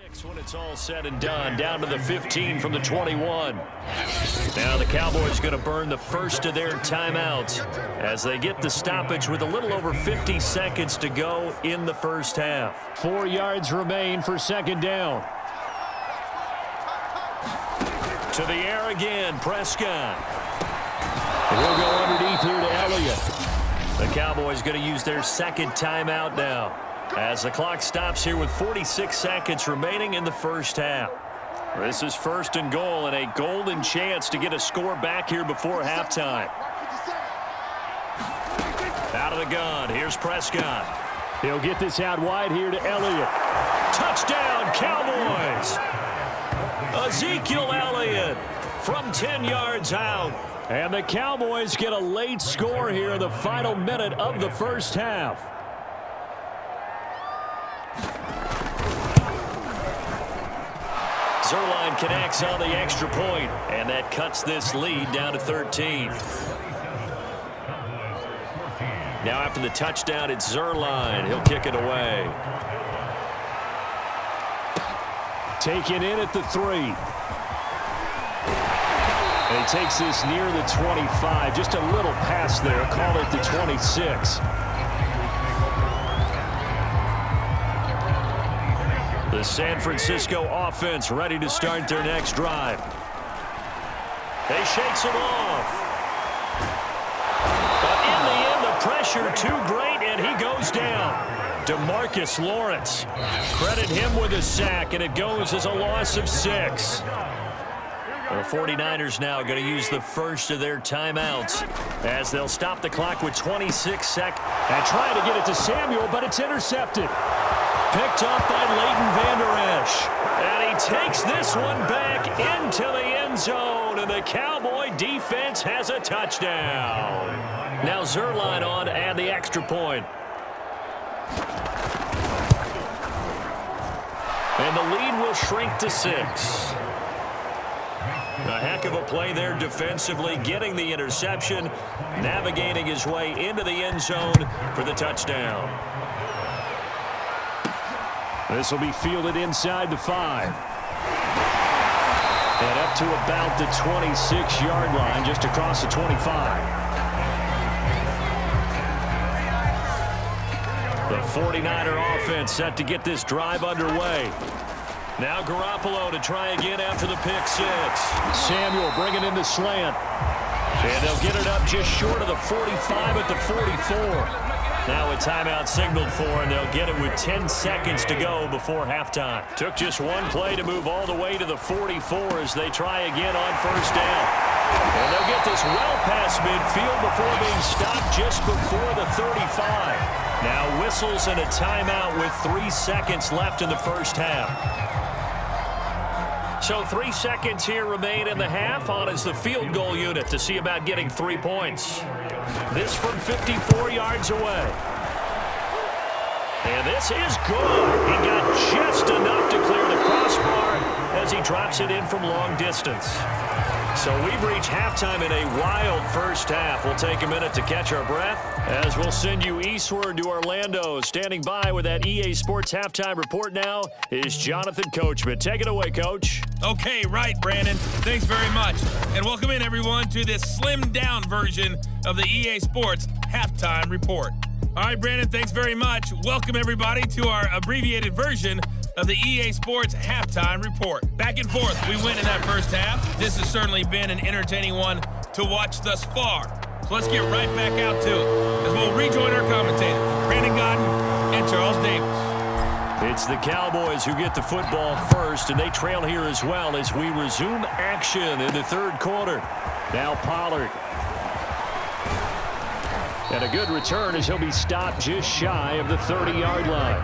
6 when it's all said and done, down to the 15 from the 21. Now the Cowboys going to burn the first of their timeouts as they get the stoppage with a little over 50 seconds to go in the first half. 4 yards remain for second down. To the air again, Prescott. He'll go underneath here to Elliott. The Cowboys going to use their second timeout now, as the clock stops here with 46 seconds remaining in the first half. This is first and goal and a golden chance to get a score back here before halftime. Out of the gun, here's Prescott. He'll get this out wide here to Elliott. Touchdown, Cowboys! Ezekiel Elliott from 10 yards out. And the Cowboys get a late score here in the final minute of the first half. Zuerlein connects on the extra point, and that cuts this lead down to 13. Now after the touchdown, it's Zuerlein. He'll kick it away. Taken in at the 3. And he takes this near the 25. Just a little pass there. Call it the 26. The San Francisco offense ready to start their next drive. They shakes him off. But in the end, the pressure too great, and he goes down. DeMarcus Lawrence. Credit him with a sack, and it goes as a loss of 6. The 49ers now going to use the first of their timeouts as they'll stop the clock with 26 seconds. And try to get it to Samuel, but it's intercepted. Picked up by Leighton Vander Esch. And he takes this one back into the end zone. And the Cowboy defense has a touchdown. Now Zuerlein on to add the extra point. And the lead will shrink to 6. A heck of a play there defensively, getting the interception, navigating his way into the end zone for the touchdown. This will be fielded inside the 5. And up to about the 26-yard line, just across the 25. The 49er offense set to get this drive underway. Now Garoppolo to try again after the pick 6. Samuel bringing in the slant. And they'll get it up just short of the 45 at the 44. Now a timeout signaled for, and they'll get it with 10 seconds to go before halftime. Took just one play to move all the way to the 44 as they try again on first down. And they'll get this well past midfield before being stopped just before the 35. Now whistles and a timeout with 3 seconds left in the first half. So 3 seconds here remain in the half. On is the field goal unit to see about getting 3 points. This from 54 yards away. And this is good. He got just enough to clear the crossbar as he drops it in from long distance. So we've reached halftime in a wild first half. We'll take a minute to catch our breath as we'll send you eastward to Orlando. Standing by with that EA Sports halftime report now is Jonathan Coachman. Take it away, Coach. Okay, right, Brandon. Thanks very much. And welcome in, everyone, to this slimmed-down version of the EA Sports halftime report. All right, Brandon, thanks very much. Welcome, everybody, to our abbreviated version of the EA Sports halftime report. Back and forth, we went in that first half. This has certainly been an entertaining one to watch thus far. So let's get right back out to it as we'll rejoin our commentators, Brandon Godden and Charles Davis. It's the Cowboys who get the football first, and they trail here as well as we resume action in the third quarter. Now Pollard. And a good return as he'll be stopped just shy of the 30-yard line.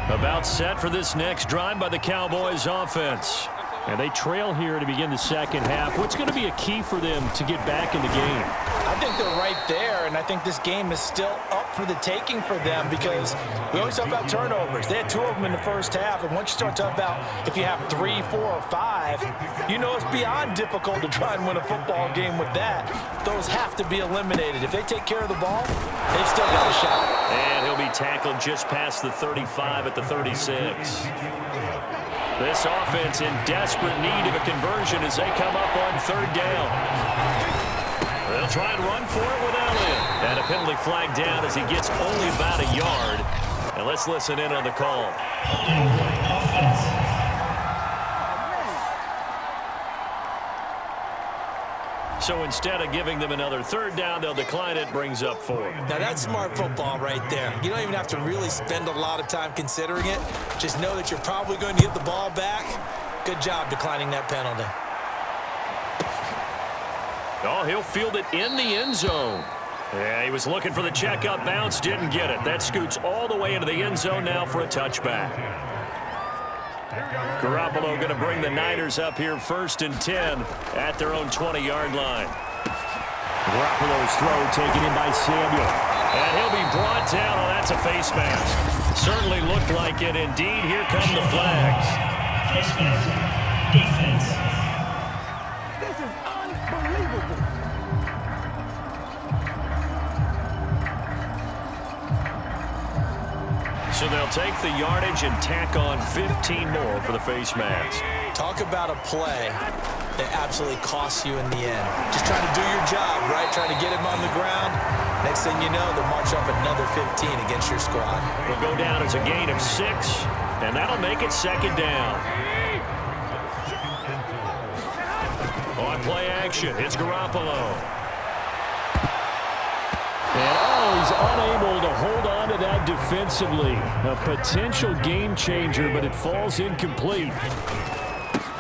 About set for this next drive by the Cowboys offense. And they trail here to begin the second half. What's going to be a key for them to get back in the game? I think they're right there, and I think this game is still up for the taking for them because we always talk about turnovers. They had 2 of them in the first half, and once you start talking about if you have 3, 4, or 5, you know it's beyond difficult to try and win a football game with that. Those have to be eliminated. If they take care of the ball, they've still got a shot. And he'll be tackled just past the 35 at the 36. This offense in desperate need of a conversion as they come up on third down. They'll try and run for it with Elliott. And a penalty flag down as he gets only about a yard. And let's listen in on the call. So instead of giving them another third down, they'll decline it, brings up 4. Now that's smart football right there. You don't even have to really spend a lot of time considering it. Just know that you're probably going to get the ball back. Good job declining that penalty. Oh, he'll field it in the end zone. Yeah, he was looking for the check-up bounce, didn't get it. That scoots all the way into the end zone now for a touchback. Garoppolo going to bring the Niners up here 1st and 10 at their own 20-yard line. Garoppolo's throw taken in by Samuel. And he'll be brought down. Oh, that's a face mask. Certainly looked like it. Indeed, here come the flags. Face mask. Defense. This is unbelievable. So they'll take the yardage and tack on 15 more for the face mask. Talk about a play that absolutely costs you in the end. Just trying to do your job, right? Trying to get him on the ground. Next thing you know, they'll march up another 15 against your squad. Will go down as a gain of 6, and that'll make it 2nd down. On play action, it's Garoppolo. And he's unable to hold on to that defensively. A potential game changer, but it falls incomplete.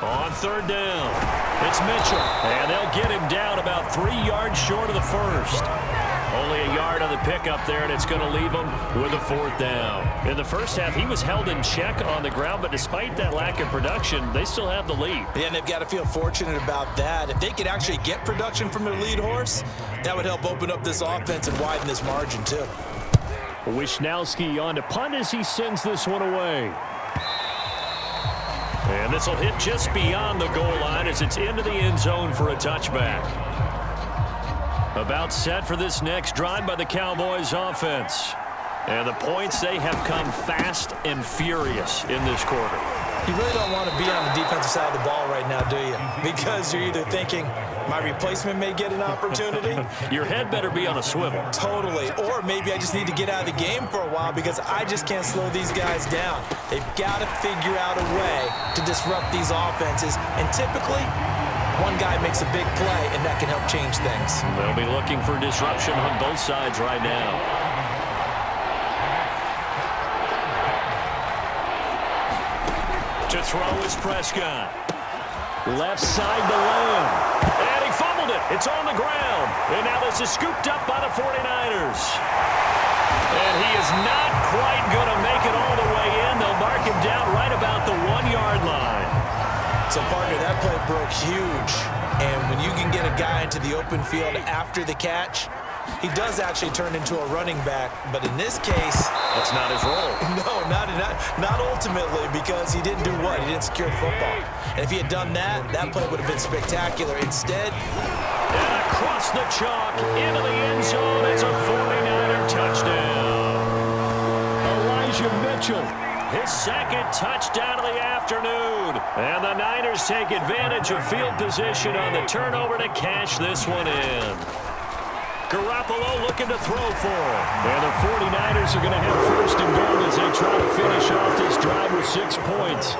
On 3rd down, it's Mitchell. And they'll get him down about 3 yards short of the first. Only a yard on the pickup there, and it's going to leave him with a 4th down. In the first half, he was held in check on the ground, but despite that lack of production, they still have the lead. Yeah, and they've got to feel fortunate about that. If they could actually get production from their lead horse, that would help open up this offense and widen this margin, too. Wisnowski on to punt as he sends this one away. And this will hit just beyond the goal line as it's into the end zone for a touchback. About set for this next drive by the Cowboys offense. And the points, they have come fast and furious in this quarter. You really don't want to be on the defensive side of the ball right now, do you? Because you're either thinking, my replacement may get an opportunity. Your head better be on a swivel. Totally. Or maybe I just need to get out of the game for a while because I just can't slow these guys down. They've got to figure out a way to disrupt these offenses. And typically, one guy makes a big play, and that can help change things. They'll be looking for disruption on both sides right now. To throw is Prescott. Left side to Lamb. And he fumbled it. It's on the ground. And now this is scooped up by the 49ers. And he is not quite going to make it all the way in. They'll mark him down right about the 1-yard line. So, partner, that play broke huge. And when you can get a guy into the open field after the catch, he does actually turn into a running back. But in this case, that's not his role. No, not ultimately, because he didn't do what? He didn't secure the football. And if he had done that, that play would have been spectacular. Instead, and across the chalk into the end zone, it's a 49er touchdown. Elijah Mitchell. His 2nd touchdown of the afternoon. And the Niners take advantage of field position on the turnover to cash this one in. Garoppolo looking to throw for him. And the 49ers are going to have 1st and goal as they try to finish off this drive with 6 points.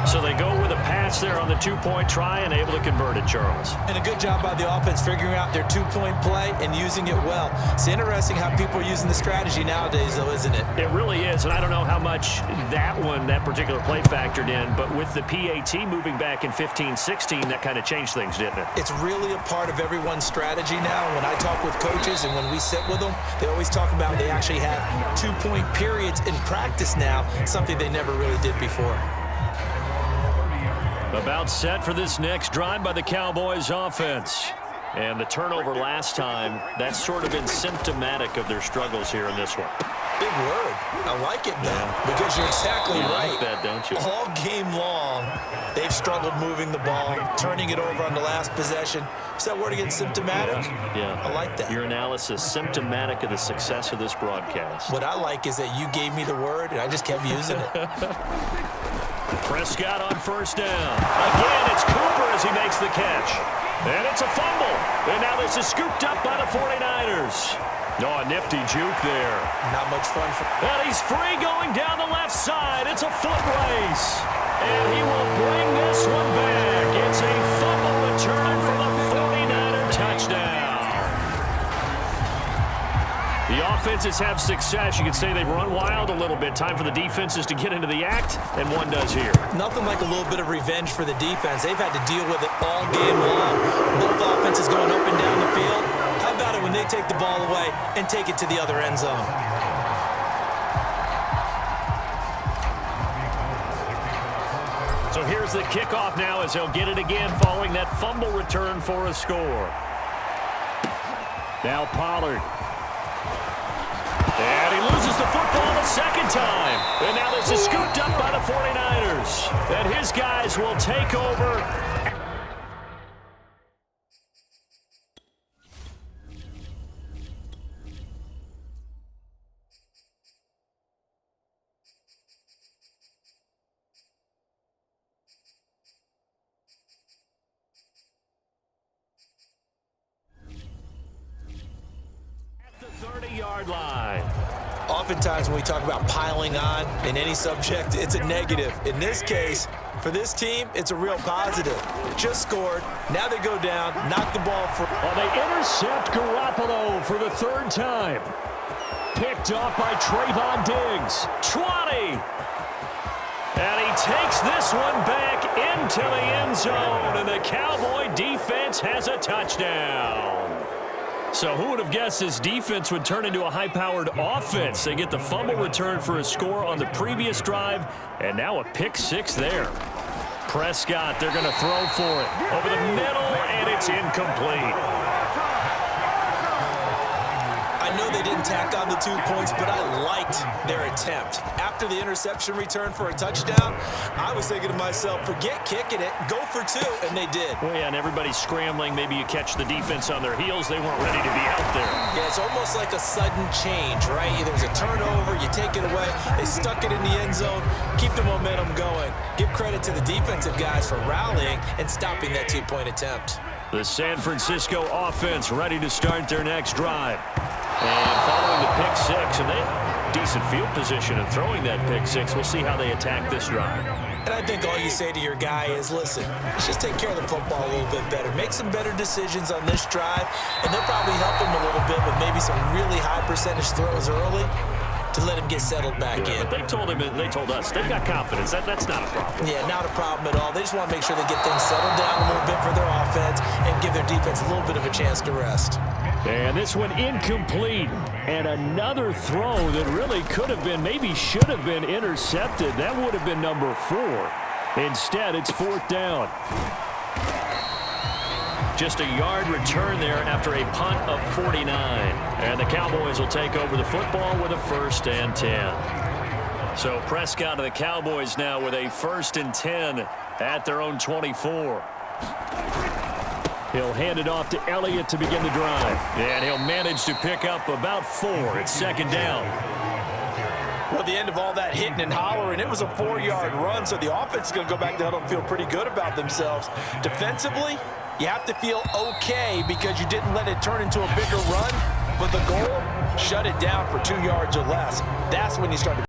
So they go with a pass there on the 2-point try and able to convert it, Charles. And a good job by the offense figuring out their 2-point play and using it well. It's interesting how people are using the strategy nowadays, though, isn't it? It really is, and I don't know how much that particular play factored in, but with the PAT moving back in 15-16, that kind of changed things, didn't it? It's really a part of everyone's strategy now. When I talk with coaches and when we sit with them, they always talk about they actually have 2-point periods in practice now, something they never really did before. About set for this next drive by the Cowboys offense. And the turnover last time, that's sort of been symptomatic of their struggles here in this one. Big word. I like it, though, because you're exactly right. You like that, don't you? All game long, they've struggled moving the ball, turning it over on the last possession. Is that word again, symptomatic? Yeah. I like that. Your analysis, symptomatic of the success of this broadcast. What I like is that you gave me the word, and I just kept using it. Prescott on first down. Again, it's Cooper as he makes the catch. And it's a fumble. And now this is scooped up by the 49ers. Oh, a nifty juke there. Not much fun for... And he's free going down the left side. It's a foot race. And he will bring this one back. It's a fumble return for the 49er touchdown. The offenses have success. You can say they've run wild a little bit. Time for the defenses to get into the act, and one does here. Nothing like a little bit of revenge for the defense. They've had to deal with it all game long. Both offenses going up and down the field. How about it when they take the ball away and take it to the other end zone? So here's the kickoff now as they'll get it again following that fumble return for a score. Now Pollard. And he loses the football the second time. And now this is scooped up by the 49ers. And his guys will take over. At the 30-yard line. Oftentimes when we talk about piling on in any subject, it's a negative. In this case, for this team, it's a real positive. Just scored. Now they go down, knock the ball for... Well, they intercept Garoppolo for the third time. Picked off by Trayvon Diggs. 20. And he takes this one back into the end zone, and the Cowboy defense has a touchdown. So who would have guessed this defense would turn into a high-powered offense? They get the fumble return for a score on the previous drive, and now a pick six there. Prescott, they're going to throw for it. Over the middle, and it's incomplete. I know they didn't tack on the 2 points, but I liked their attempt. After the interception return for a touchdown, I was thinking to myself, forget kicking it, go for two, and they did. Well, yeah, and everybody's scrambling. Maybe you catch the defense on their heels. They weren't ready to be out there. Yeah, it's almost like a sudden change, right? There's a turnover, you take it away, they stuck it in the end zone, keep the momentum going. Give credit to the defensive guys for rallying and stopping that 2-point attempt. The San Francisco offense ready to start their next drive. And following the pick six, and they have decent field position in throwing that pick six. We'll see how they attack this drive. And I think all you say to your guy is, listen, let's just take care of the football a little bit better. Make some better decisions on this drive, and they'll probably help him a little bit with maybe some really high percentage throws early to let him get settled back in. But they told us, they've got confidence. That's not a problem. Yeah, not a problem at all. They just want to make sure they get things settled down a little bit for their offense and give their defense a little bit of a chance to rest. And this one incomplete. And another throw that really could have been, maybe should have been intercepted. That would have been number 4. Instead, it's 4th down. Just a yard return there after a punt of 49. And the Cowboys will take over the football with a 1st and 10. So Prescott of the Cowboys now with a 1st and 10 at their own 24. He'll hand it off to Elliott to begin the drive. And he'll manage to pick up about 4. It's 2nd down. Well, at the end of all that hitting and hollering, it was a 4-yard run, so the offense is going to go back to huddle and feel pretty good about themselves. Defensively, you have to feel okay because you didn't let it turn into a bigger run, but the goal, shut it down for 2 yards or less. That's when you start to